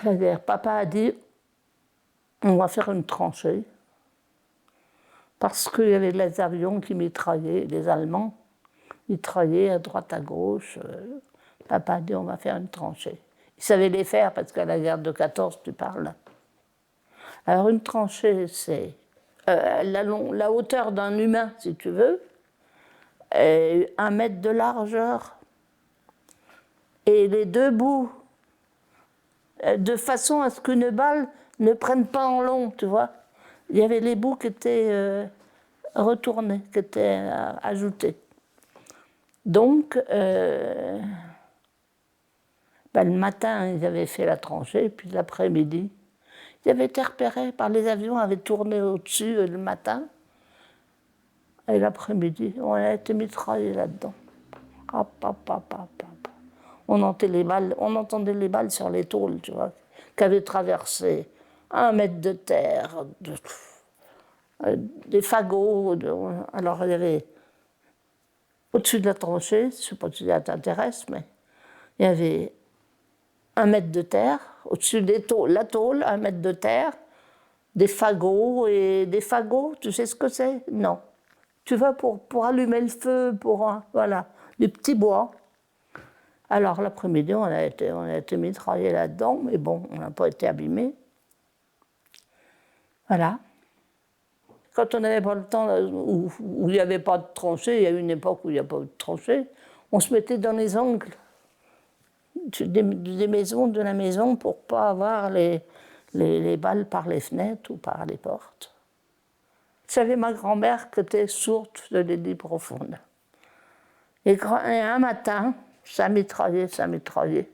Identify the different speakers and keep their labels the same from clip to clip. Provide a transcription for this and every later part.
Speaker 1: La guerre. Papa a dit, on va faire une tranchée. Parce qu'il y avait les avions qui mitraillaient, les Allemands mitraillaient à droite, à gauche. Papa a dit, on va faire une tranchée. Il savait les faire parce qu'à la guerre de 14, tu parles. Alors une tranchée, c'est la hauteur d'un humain, si tu veux, 1 mètre de largeur, et les deux bouts, de façon à ce qu'une balle ne prenne pas en long, tu vois. Il y avait les bouts qui étaient retournés, qui étaient ajoutés. Donc, le matin, ils avaient fait la tranchée, puis l'après-midi, ils avaient été repérés par les avions, avaient tourné au-dessus le matin, et l'après-midi, on a été mitraillés là-dedans. Hop, hop, hop, hop, hop. On entendait les balles sur les tôles, tu vois, qui avaient traversé 1 mètre de terre, des fagots. Alors, il y avait, au-dessus de la tranchée, je ne sais pas si ça t'intéresse, mais il y avait 1 mètre de terre, au-dessus des tôles, la tôle, 1 mètre de terre, des fagots, et des fagots, tu sais ce que c'est? Non. Tu vois, pour allumer le feu, voilà, du petit bois. Alors l'après-midi, on a été mitraillés là-dedans, mais bon, on n'a pas été abîmés. Voilà. Quand on n'avait pas le temps, où il n'y avait pas de tranchée, il y a eu une époque où il n'y a pas eu de tranchée, on se mettait dans les angles des maisons, de la maison, pour ne pas avoir les balles par les fenêtres ou par les portes. J'avais ma grand-mère qui était sourde de l'idée profonde. Et un matin, ça mitraillait, ça mitraillait.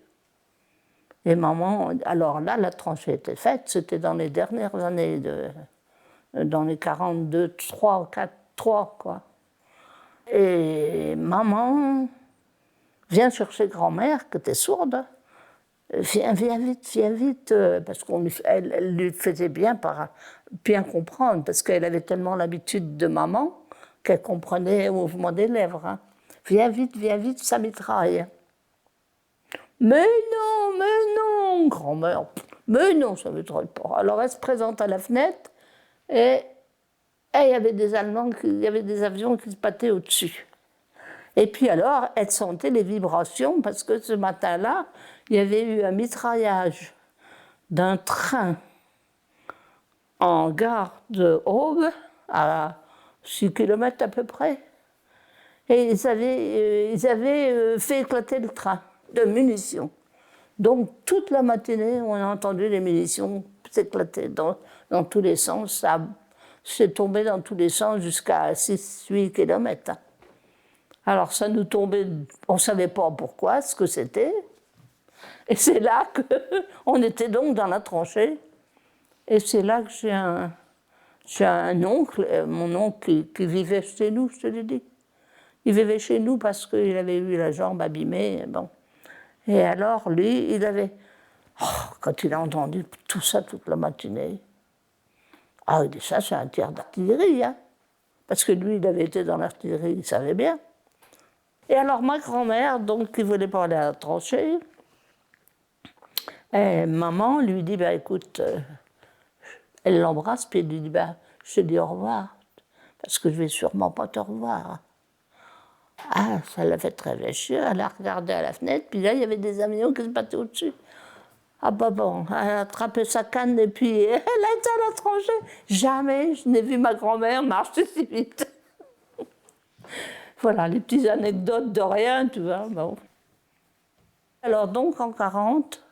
Speaker 1: Et maman, alors là, la tranchée était faite, c'était dans les dernières années, dans les 42, 3, 4, 3, quoi. Et maman vient chercher grand-mère, qui était sourde. Viens vite, parce qu'elle lui faisait bien comprendre, parce qu'elle avait tellement l'habitude de maman qu'elle comprenait au mouvement des lèvres. Hein. Viens vite, ça mitraille. Mais non, grand-mère, mais non, ça ne mitraille pas. Alors elle se présente à la fenêtre et il y avait des Allemands, il y avait des avions qui se battaient au-dessus. Et puis alors, elle sentait les vibrations, parce que ce matin-là, il y avait eu un mitraillage d'un train en gare de Aube, à 6 km à peu près. Et ils avaient fait éclater le train de munitions. Donc toute la matinée, on a entendu les munitions s'éclater dans tous les sens. Ça s'est tombé dans tous les sens jusqu'à 6-8 km. Alors ça nous tombait, on ne savait pas pourquoi, ce que c'était. Et c'est là qu'on était donc dans la tranchée. Et c'est là que j'ai un oncle, mon oncle qui vivait chez nous, je te l'ai dit. Il vivait chez nous parce qu'il avait eu la jambe abîmée. Bon. Et alors, lui, quand il a entendu tout ça toute la matinée, il dit ça, c'est un tir d'artillerie, hein. Parce que lui, il avait été dans l'artillerie, il savait bien. Et alors, ma grand-mère, donc, qui ne voulait pas aller à la tranchée, maman lui dit, écoute, elle l'embrasse, puis elle lui dit, je te dis au revoir, parce que je vais sûrement pas te revoir. Ah, ça l'a fait réfléchir, elle a regardé à la fenêtre, puis là, il y avait des avions qui se battaient au-dessus. Ah bon, elle a attrapé sa canne et puis elle a été à la tranchée. Jamais je n'ai vu ma grand-mère marcher si vite. Voilà, les petites anecdotes de rien, tu vois. Bon. Alors donc, en 40,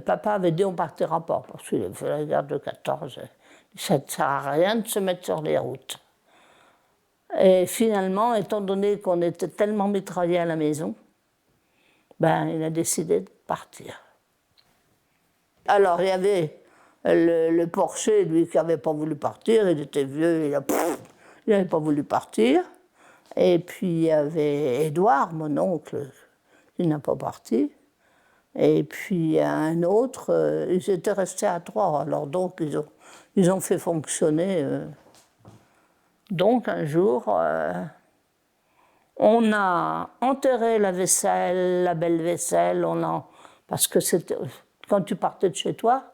Speaker 1: papa avait dit on partira pas, parce qu'il avait fait la guerre de 14. Ça ne sert à rien de se mettre sur les routes. Et finalement, étant donné qu'on était tellement mitraillés à la maison, il a décidé de partir. Alors, il y avait le porcher, lui, qui n'avait pas voulu partir, il était vieux, il n'avait pas voulu partir. Et puis, il y avait Édouard, mon oncle, qui n'a pas parti. Et puis, un autre, ils étaient restés à 3. Alors, donc, ils ont fait fonctionner. Donc, un jour, on a enterré la vaisselle, la belle vaisselle, on a Parce que quand tu partais de chez toi,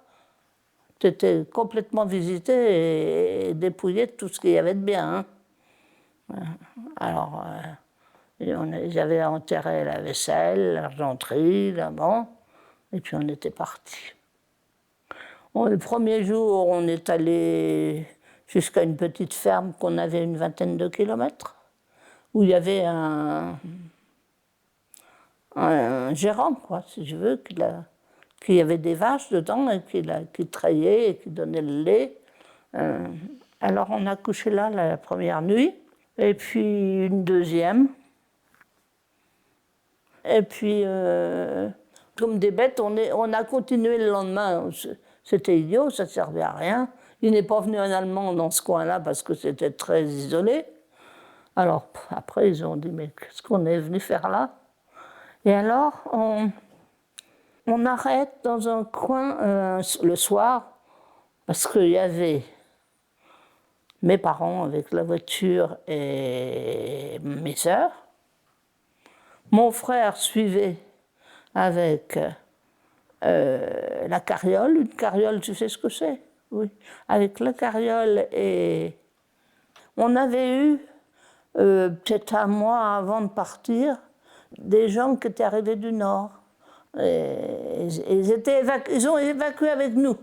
Speaker 1: tu étais complètement visité et dépouillé de tout ce qu'il y avait de bien. Hein. Alors, j'avais enterré la vaisselle, l'argenterie, bon, et puis on était partis. Bon, le premier jour, on est allé jusqu'à une petite ferme qu'on avait une vingtaine de kilomètres, où il y avait un gérant, quoi, si je veux, qu'il y avait des vaches dedans et qui traillaient et qui donnait le lait. Alors on a couché là la première nuit, et puis une deuxième. Et puis, comme des bêtes, on a continué le lendemain. C'était idiot, ça ne servait à rien. Il n'est pas venu un Allemand dans ce coin-là parce que c'était très isolé. Alors, après, ils ont dit, mais qu'est-ce qu'on est venu faire là? Et alors, on arrête dans un coin le soir, parce qu'il y avait mes parents avec la voiture et mes sœurs. Mon frère suivait avec la carriole. Une carriole, tu sais ce que c'est? Oui. Avec la carriole, et on avait eu, peut-être un mois avant de partir, des gens qui étaient arrivés du Nord. Et ils ont évacué avec nous.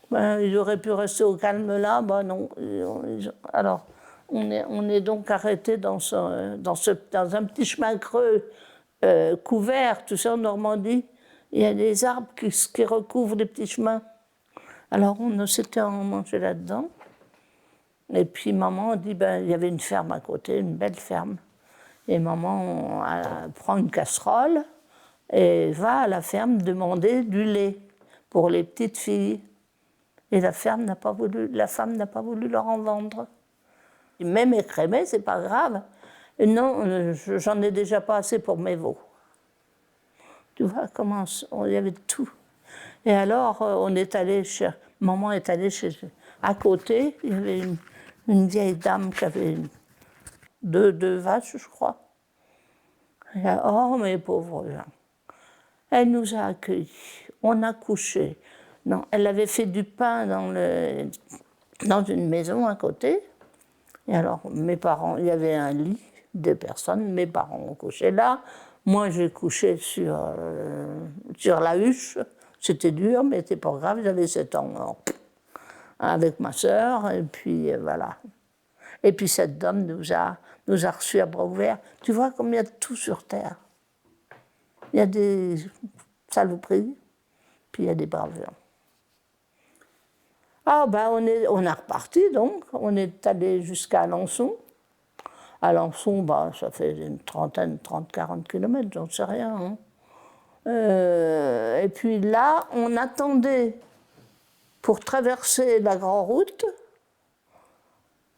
Speaker 1: Ben, ils auraient pu rester au calme là, ben non. Alors, on est donc arrêté dans un petit chemin creux couvert, tu sais, en Normandie. Il y a des arbres qui recouvrent les petits chemins. Alors, on s'était mangé là-dedans. Et puis, maman a dit, ben, il y avait une ferme à côté, une belle ferme. Et maman prend une casserole et va à la ferme demander du lait pour les petites filles. Et la femme n'a pas voulu leur en vendre. Même écrémé, c'est pas grave. Et non, j'en ai déjà pas assez pour mes veaux. Tu vois comment il y avait tout. Et alors, maman est allée à côté, il y avait une vieille dame qui avait deux vaches, je crois. Et oh, mes pauvres gens. Elle nous a accueillis. On a couché. Non, elle avait fait du pain dans une maison à côté. Et alors, mes parents, il y avait un lit, 2 personnes, mes parents ont couché là. Moi, j'ai couché sur la huche. C'était dur, mais c'était pas grave, j'avais 7 ans. Avec ma sœur, et puis voilà. Et puis cette dame nous a reçus à bras ouverts. Tu vois comme il y a de tout sur Terre. Il y a des saloperies, puis il y a des braves gens. Ah ben on a reparti donc, on est allé jusqu'à Alençon. Alençon, bah, ça fait une 30-40 kilomètres, j'en sais rien. Hein. Et puis là, on attendait pour traverser la grande route,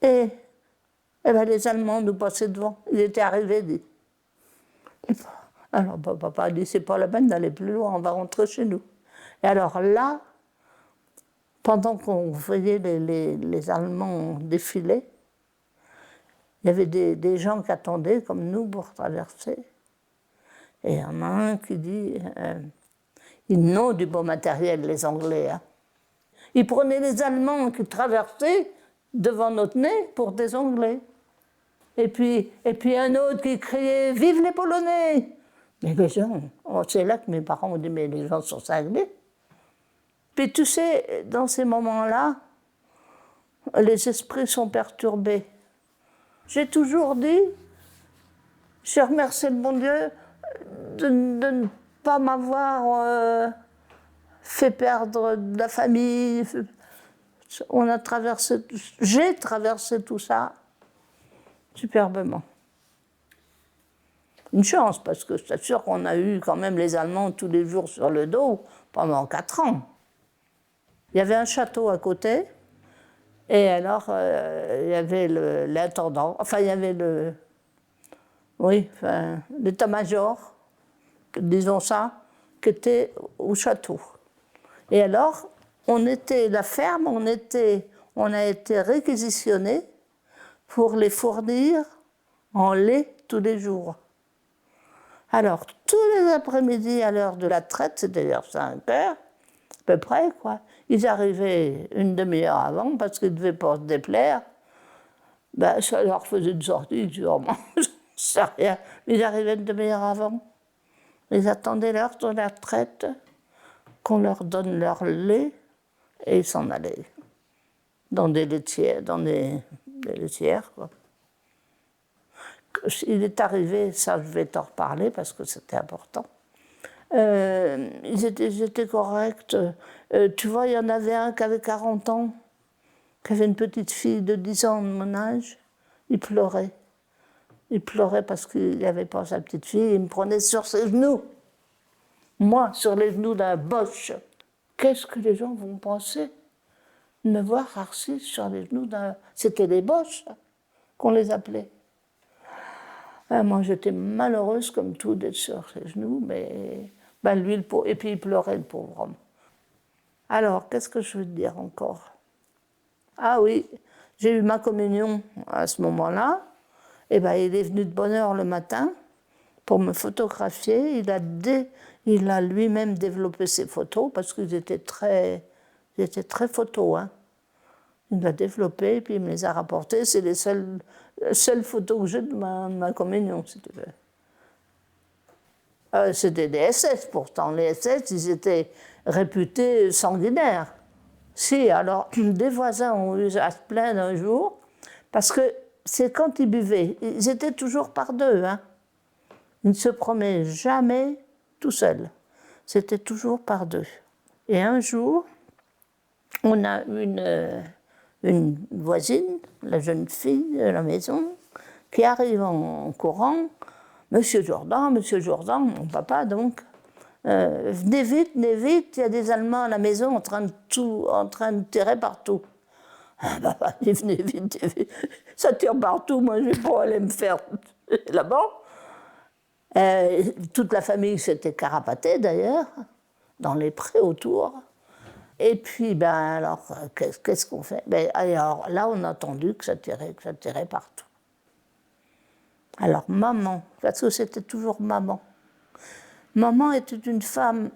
Speaker 1: et ben, les Allemands nous passaient devant. Ils étaient arrivés. Alors papa a dit, c'est pas la peine d'aller plus loin, on va rentrer chez nous. Et alors là, pendant qu'on voyait les Allemands défiler, il y avait des gens qui attendaient, comme nous, pour traverser. Et il y en a un qui dit, ils n'ont du beau matériel, les Anglais. Hein. Ils prenaient les Allemands qui traversaient devant notre nez pour des Anglais. Et puis un autre qui criait, vive les Polonais! Mais les gens, c'est là que mes parents ont dit, mais les gens sont cinglés. Puis tu sais, dans ces moments-là, les esprits sont perturbés. J'ai toujours dit, j'ai remercié le bon Dieu de ne pas m'avoir fait perdre de la famille. J'ai traversé tout ça superbement. Une chance, parce que je t'assure qu'on a eu quand même les Allemands tous les jours sur le dos pendant 4 ans. Il y avait un château à côté, et alors il y avait l'intendant, enfin il y avait l'état-major, disons ça, qui était au château. Et alors, la ferme, on a été réquisitionnés pour les fournir en lait tous les jours. Alors, tous les après-midi, à l'heure de la traite, c'était vers 5 heures, à peu près, quoi. Ils arrivaient une demi-heure avant parce qu'ils ne devaient pas se déplaire. Ben, ça leur faisait une sortie, sûrement, je ne sais rien. Ils arrivaient une demi-heure avant. Ils attendaient l'heure de la traite, qu'on leur donne leur lait, et ils s'en allaient. Dans des laitières, des laitières, quoi. Il est arrivé, ça je vais t'en reparler parce que c'était important. Ils étaient corrects. Tu vois, il y en avait un qui avait 40 ans, qui avait une petite fille de 10 ans de mon âge. Il pleurait. Il pleurait parce qu'il n'avait pas sa petite fille. Il me prenait sur ses genoux. Moi, sur les genoux d'un boche. Qu'est-ce que les gens vont penser de me voir assis sur les genoux d'un... C'était des boches qu'on les appelait. Moi, j'étais malheureuse comme tout d'être sur ses genoux, mais ben, lui, et puis il pleurait, le pauvre homme. Alors, qu'est-ce que je veux te dire encore? Ah oui, j'ai eu ma communion à ce moment-là. Et ben, il est venu de bonne heure le matin pour me photographier. Il a lui-même développé ses photos parce qu'ils étaient très photos. Hein. Il l'a développé, puis il me les a rapportées. C'est les seules photos que j'ai de ma communion, si tu veux. C'était des SS pourtant. Les SS, ils étaient réputés sanguinaires. Si, alors, des voisins ont eu à se plaindre un jour, parce que c'est quand ils buvaient. Ils étaient toujours par deux. Hein. Ils ne se promenaient jamais tout seuls. C'était toujours par deux. Et un jour, on a une voisine, la jeune fille de la maison, qui arrive en courant. Monsieur Jourdan, mon papa donc, venez vite, il y a des Allemands à la maison en train de tirer partout. Ah, papa, venez vite, ça tire partout, moi je ne vais pas aller me faire là-bas. Toute la famille s'était carapatée d'ailleurs, dans les prés autour. Et puis, ben alors, qu'est-ce qu'on fait? Ben, alors là, on a entendu que ça tirait partout. Alors, maman, parce que c'était toujours maman. Maman était une femme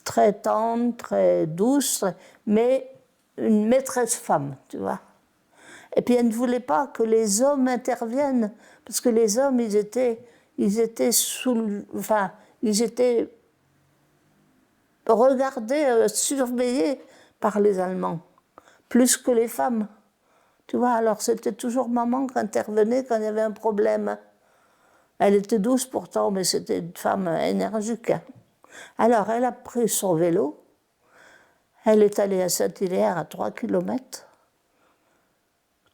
Speaker 1: très tendre, très douce, mais une maîtresse femme, tu vois. Et puis, elle ne voulait pas que les hommes interviennent, parce que les hommes, ils étaient regardés, surveillés par les Allemands, plus que les femmes. Tu vois, alors c'était toujours maman qui intervenait quand il y avait un problème. Elle était douce pourtant, mais c'était une femme énergique. Alors, elle a pris son vélo, elle est allée à Saint-Hilaire, à 3 kilomètres,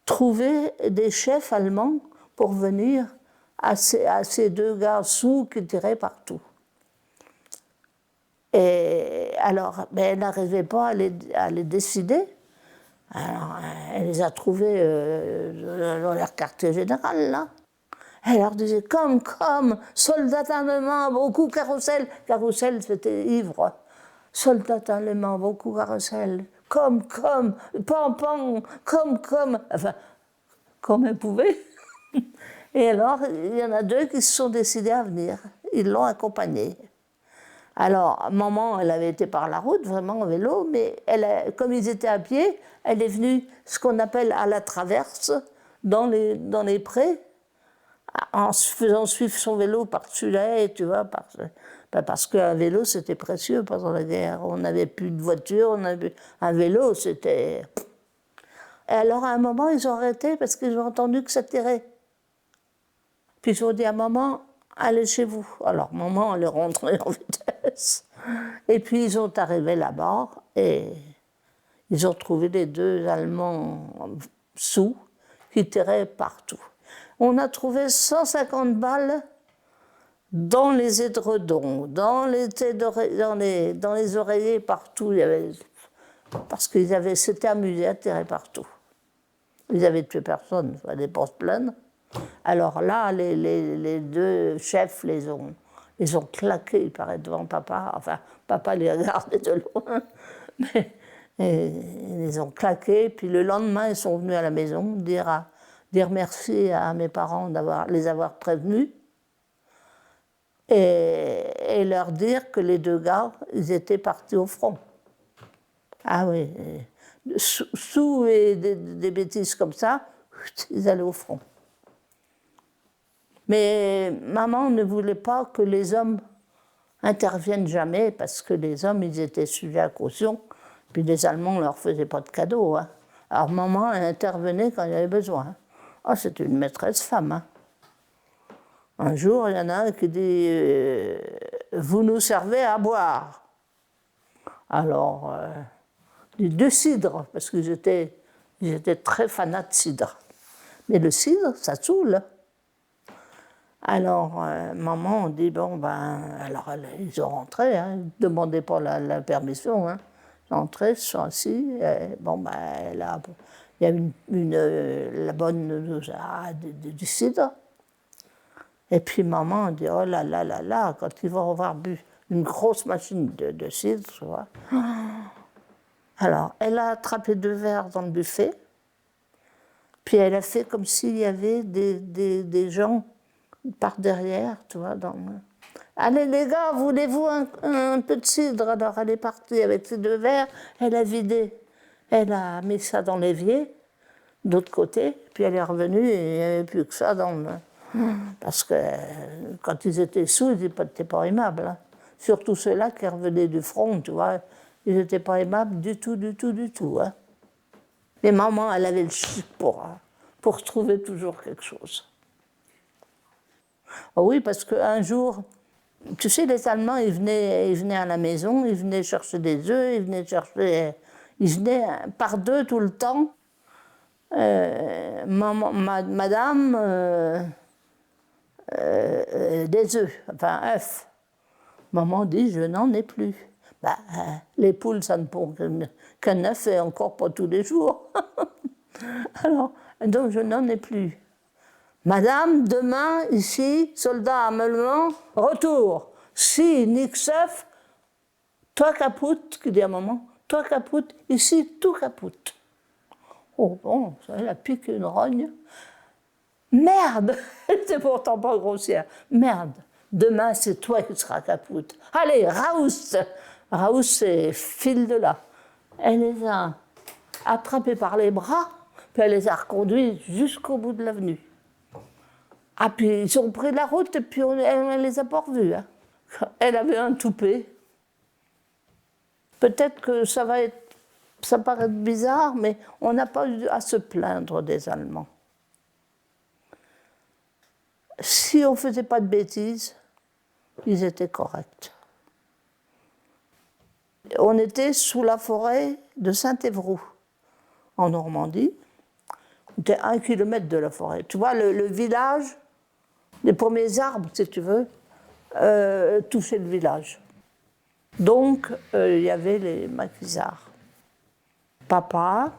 Speaker 1: trouver des chefs allemands pour venir à ces deux gars sous qui tiraient partout. Et alors, mais elle n'arrivait pas à les décider. Alors, elle les a trouvés dans leur quartier général, là. Elle leur disait comme, soldat allemand, beaucoup carrousel. Carrousel, c'était ivre. Soldat allemand, beaucoup carrousel. Comme, pan, comme. Enfin, comme elle pouvait. Et alors, il y en a deux qui se sont décidés à venir. Ils l'ont accompagnée. Alors, maman, elle avait été par la route, vraiment en vélo, mais comme ils étaient à pied, elle est venue ce qu'on appelle à la traverse, dans les prés, en se faisant suivre son vélo par-dessus la haie, tu vois, parce qu'un vélo, c'était précieux pendant la guerre. On n'avait plus de voiture, un vélo, c'était... Et alors, à un moment, ils ont arrêté parce qu'ils ont entendu que ça tirait. Puis ils ont dit à maman, allez chez vous. Alors, maman, elle est rentrée en vitesse. Et puis, ils sont arrivés là-bas et ils ont trouvé les deux Allemands sous qui tiraient partout. On a trouvé 150 balles dans les édredons, dans les oreillers, partout. Parce qu'ils s'étaient amusés à tirer partout. Ils avaient tué personne, il fallait pas se plaindre. Alors là, les deux chefs les ont claqués, il paraît, devant papa. Enfin, papa les regardait de loin. Mais ils les ont claqués. Puis le lendemain, ils sont venus à la maison dire merci à mes parents les avoir prévenus. et leur dire que les 2 gars, ils étaient partis au front. Ah oui, sous des bêtises comme ça, ils allaient au front. Mais maman ne voulait pas que les hommes interviennent jamais, parce que les hommes, ils étaient sujets à caution, puis les Allemands ne leur faisaient pas de cadeaux. Hein. Alors maman intervenait quand il y avait besoin. Oh, c'est une maîtresse femme. Hein. Un jour, il y en a un qui dit vous nous servez à boire. Alors, du cidre, parce qu'ils étaient très fanats de cidre. Mais le cidre, ça saoule. Alors, maman dit bon, ben, alors ils ont rentré, hein, ils ne demandaient pas la permission. Hein. Ils sont rentrés, ils se sont assis, et, bon, ben, là, il y a la bonne du cidre. Et puis maman dit oh là là là là, quand ils vont avoir bu une grosse machine de cidre, tu vois. Alors, elle a attrapé 2 verres dans le buffet, puis elle a fait comme s'il y avait des gens par derrière, tu vois. Allez les gars, voulez-vous un peu de cidre? Alors elle est partie avec ses 2 verres, elle a vidé, elle a mis ça dans l'évier, de l'autre côté, puis elle est revenue et il n'y avait plus que ça dans le... Parce que quand ils étaient sous, ils n'étaient pas aimables. Hein. Surtout ceux-là qui revenaient du front, tu vois. Ils n'étaient pas aimables du tout, du tout, du tout. Hein. Mais maman, elle avait le chic pour trouver toujours quelque chose. Oh oui, parce qu'un jour, tu sais, les Allemands, ils venaient à la maison, ils venaient chercher des œufs, ils venaient par 2 tout le temps. Madame, des œufs, enfin œufs. Maman dit, je n'en ai plus. Ben, les poules, ça ne pond qu'un œuf et encore pas tous les jours. Alors, donc je n'en ai plus. Madame, demain, ici, soldat allemand, retour. Si, nix œuf, toi capoute, qui dit à maman, toi capoute, ici, tout capoute. Oh bon, ça, elle a piqué une rogne. Merde, c'est pourtant pas grossière. Merde, demain c'est toi qui seras capoute. Allez, Raoust. Raoust, c'est file de là. Elle les a attrapés par les bras, puis elle les a reconduits jusqu'au bout de l'avenue. Ah, puis ils ont pris la route et puis elle les a pas revus. Hein. Elle avait un toupet. Peut-être que ça paraît bizarre, mais on n'a pas eu à se plaindre des Allemands. Si on ne faisait pas de bêtises, ils étaient corrects. On était sous la forêt de Saint-Évroult, en Normandie. On était à 1 kilomètre de la forêt. Tu vois, le village, les premiers arbres, si tu veux, touchaient le village. Donc, il y avait les maquisards. Papa,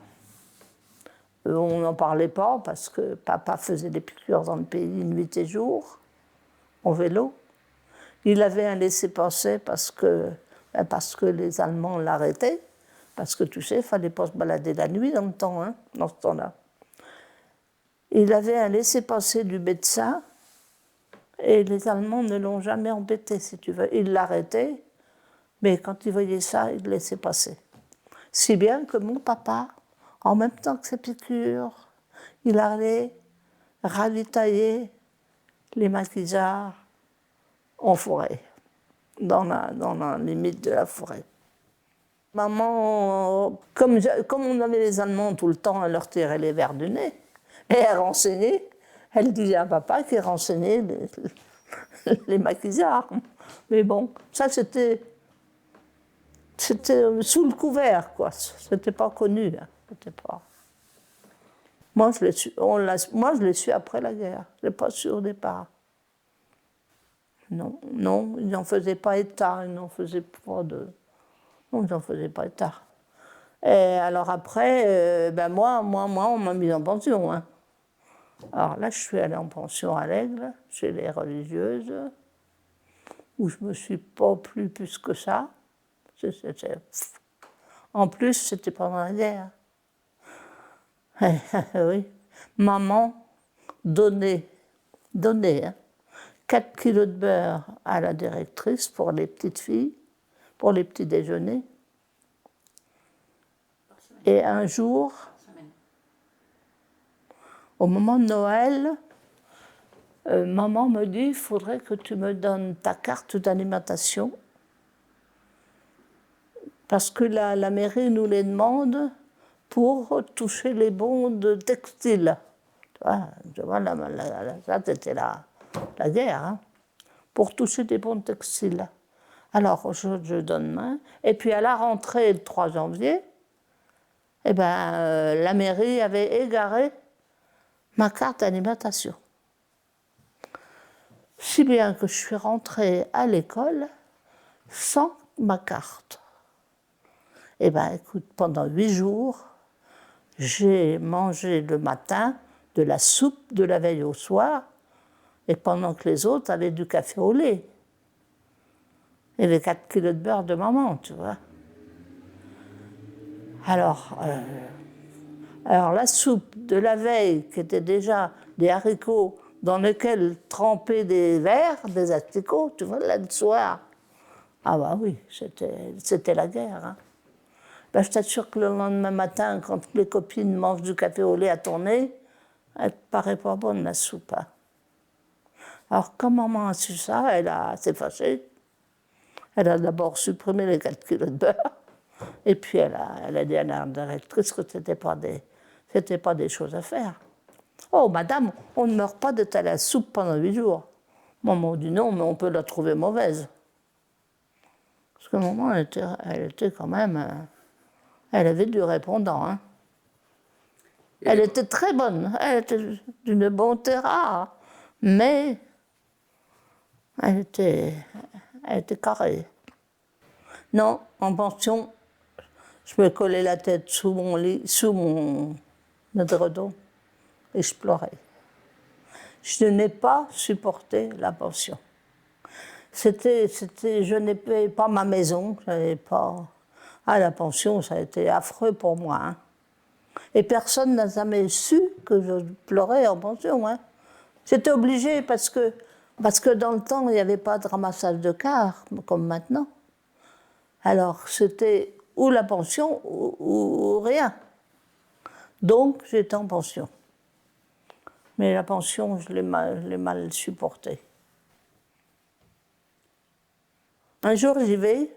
Speaker 1: on n'en parlait pas parce que papa faisait des piqûres dans le pays nuit et jour, en vélo. Il avait un laissez-passer parce que les Allemands l'arrêtaient, parce que tu sais, il ne fallait pas se balader la nuit dans ce temps-là. Il avait un laissez-passer du médecin et les Allemands ne l'ont jamais embêté, si tu veux. Ils l'arrêtaient, mais quand ils voyaient ça, ils le laissaient passer. Si bien que mon papa, en même temps que ses piqûres, il allait ravitailler les maquisards en forêt, dans la limite de la forêt. Maman, comme on avait les Allemands tout le temps, elle leur tirait les verres du nez. Et elle renseignait, elle disait à papa qu'il renseignait les maquisards. Mais bon, ça c'était sous le couvert, quoi. C'était pas connu. Hein. C'était pas... Moi, je l'ai su après la guerre. Je ne l'ai pas su au départ. Non, ils n'en faisaient pas état, ils n'en faisaient pas état. Et alors après, moi, on m'a mis en pension. Hein. Alors là, je suis allée en pension à l'Aigle, chez les religieuses, où je ne me suis pas plu plus que ça. En plus, c'était pendant la guerre. Oui. Maman donnait, hein. 4 kilos de beurre à la directrice pour les petites filles, pour les petits déjeuners. Et un jour, au moment de Noël, maman me dit, il faudrait que tu me donnes ta carte d'alimentation parce que la mairie nous les demande pour toucher les bons de textile. Tu vois ça c'était la guerre, hein, pour toucher des bons de textile. Alors je donne main, et puis à la rentrée le 3 janvier, eh ben, la mairie avait égaré ma carte d'alimentation. Si bien que je suis rentrée à l'école sans ma carte. Eh bien, écoute, pendant 8 jours, j'ai mangé le matin de la soupe de la veille au soir, et pendant que les autres avaient du café au lait. Et les 4 kilos de beurre de maman, tu vois. Alors, la soupe de la veille, qui était déjà des haricots dans lesquels trempaient des verres, des asticots, tu vois, là le soir. Ah bah oui, c'était la guerre. Hein. Ben, je t'assure que le lendemain matin, quand les copines mangent du café au lait à ton nez, elle ne paraît pas bonne, la soupe. Hein. Alors, quand maman a su ça, elle s'est fâchée. Elle a d'abord supprimé les 4 kilos de beurre, et puis elle a dit à la directrice que ce n'était pas des choses à faire. Oh, madame, on ne meurt pas d'être à la soupe pendant 8 jours. Maman dit non, mais on peut la trouver mauvaise. Parce que maman, elle était quand même... elle avait du répondant. Hein. Elle était très bonne. Elle était d'une bonté rare. Mais elle était carrée. Non, en pension, je me collais la tête sous mon lit, sous mon édredon, et je pleurais. Je n'ai pas supporté la pension. Je n'ai payé pas ma maison, la pension, ça a été affreux pour moi. Hein. Et personne n'a jamais su que je pleurais en pension. Hein. J'étais obligée parce que dans le temps, il n'y avait pas de ramassage de cars, comme maintenant. Alors, c'était ou la pension ou rien. Donc, j'étais en pension. Mais la pension, je l'ai mal supportée. Un jour, j'y vais,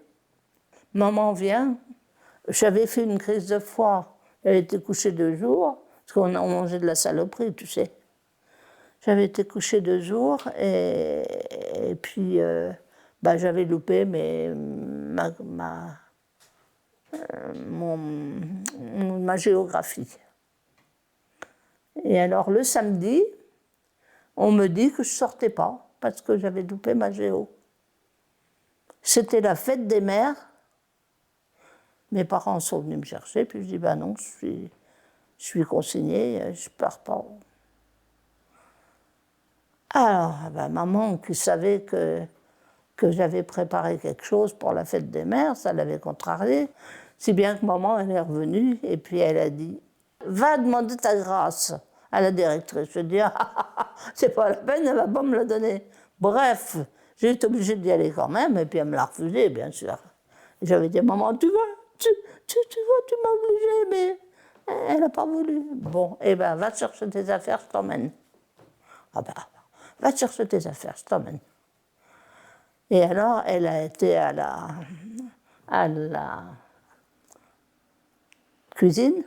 Speaker 1: maman vient, j'avais fait une crise de foie, elle était couchée 2 jours, parce qu'on mangeait de la saloperie, tu sais. J'avais été couchée 2 jours, et puis j'avais loupé ma géographie. Et alors, le samedi, on me dit que je ne sortais pas, parce que j'avais loupé ma géo. C'était la fête des mères. Mes parents sont venus me chercher, puis je dis, ben non, je suis consignée, je ne pars pas. Alors, maman, qui savait que j'avais préparé quelque chose pour la fête des mères, ça l'avait contrariée, si bien que maman, elle est revenue, et puis elle a dit, va demander ta grâce à la directrice. Je dis, c'est pas la peine, elle va pas me la donner. Bref, j'ai été obligée d'y aller quand même, et puis elle me l'a refusé, bien sûr. Et j'avais dit, maman, tu vois, tu m'as obligée, mais elle n'a pas voulu. Bon, eh bien, va chercher tes affaires, je t'emmène. Ah ben, va chercher tes affaires, je t'emmène. Et alors, elle a été à la cuisine,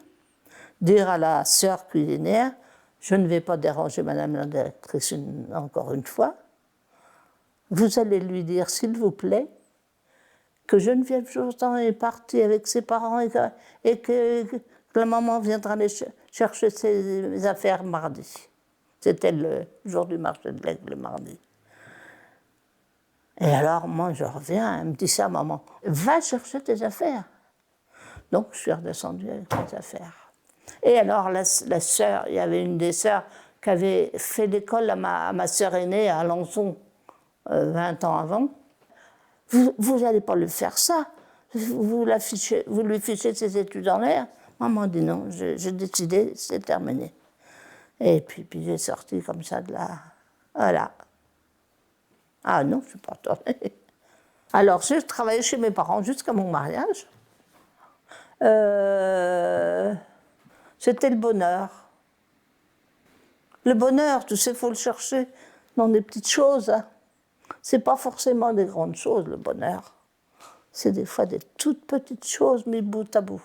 Speaker 1: dire à la sœur cuisinière, je ne vais pas déranger madame la directrice encore une fois, vous allez lui dire, s'il vous plaît, que Geneviève Jourdan est partie avec ses parents et que la maman viendra chercher ses affaires mardi. C'était le jour du marché de l'Aigle, le mardi. Et alors, moi, je reviens, elle me dit ça, maman, va chercher tes affaires. Donc, je suis redescendue avec mes affaires. Et alors, la sœur, il y avait une des sœurs qui avait fait l'école à ma sœur aînée à Alençon 20 ans avant. Vous n'allez pas lui faire ça. Vous lui fichez ses études en l'air. Maman dit non, j'ai décidé, c'est terminé. Et puis j'ai sorti comme ça de là. Voilà. Ah non, je ne suis pas retournée. Alors, j'ai travaillé chez mes parents jusqu'à mon mariage. C'était le bonheur. Le bonheur, tu sais, il faut le chercher dans des petites choses. Hein. Ce n'est pas forcément des grandes choses, le bonheur. C'est des fois des toutes petites choses mis bout à bout.